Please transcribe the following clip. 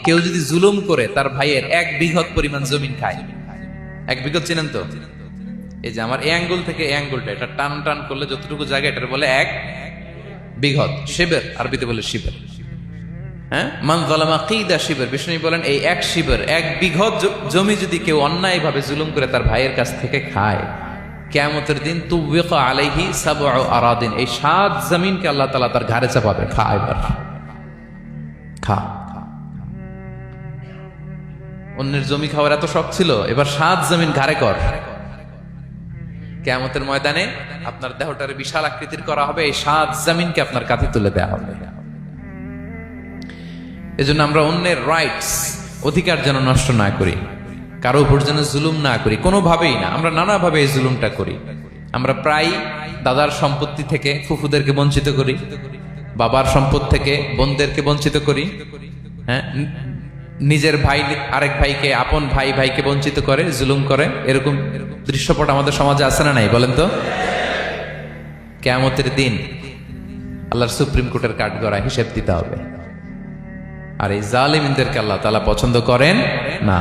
কেউ যদি জুলুম করে তার ভাইয়ের 1 বিঘত পরিমাণ জমিন খায়, 1 বিঘত চিনেন তো? এই যে আমার এই আঙ্গুল থেকে এই আঙ্গুলটা, এটা টান টান করলে যতটুকু জায়গা, এটা বলে 1 বিঘত। শিবের আরবিতে বলে শিবের। হ্যাঁ, মান যালামা কিদা শিবের। বিষ্ণু বলেন এই 1 শিবের 1 বিঘত জমি যদি কেউ অন্যায়ভাবে জুলুম করে তার ভাইয়ের কাছ থেকে খায়, কিয়ামতের দিন তুবিকা আলাইহি সাবউ আরাদিন, এই 7 জমিনকে আল্লাহ তাআলা তার ঘাড়ে চাপাবে। খা এবার, খা। অন্যের জমি খাওয়ার এত শখ ছিল, এবার 7 জমিন ঘাড়ে কর। কিয়ামতের ময়দানে আপনার দেহটারে বিশাল আকৃতির করা হবে, এই 7 জমিনকে আপনার কাঁধে তুলে দেওয়া হবে। এজন্য আমরা অন্যের রাইটস, অধিকার যেন নষ্ট না করি, কারো উপর যেন জুলুম না করি, কোনোভাবেই না। আমরা নানাভাবে এই জুলুমটা করি। আমরা প্রায় দাদার সম্পত্তি থেকে ফুফুদেরকে বঞ্চিত করি, বাবার সম্পদ থেকে বোনদেরকে বঞ্চিত করি। হ্যাঁ, নিজের ভাই আরেক ভাইকে, আপন ভাই ভাইকে বঞ্চিত করে, জুলুম করে। এরকম দৃশ্যপট আমাদের সমাজে আছে না নাই বলেন তো? কিয়ামতের দিন আল্লাহর সুপ্রিম কোর্টের কাঠগড়ায় হিসেব দিতে হবে। আর এই জালিমদেরকে আল্লাহ তাআলা পছন্দ করেন না।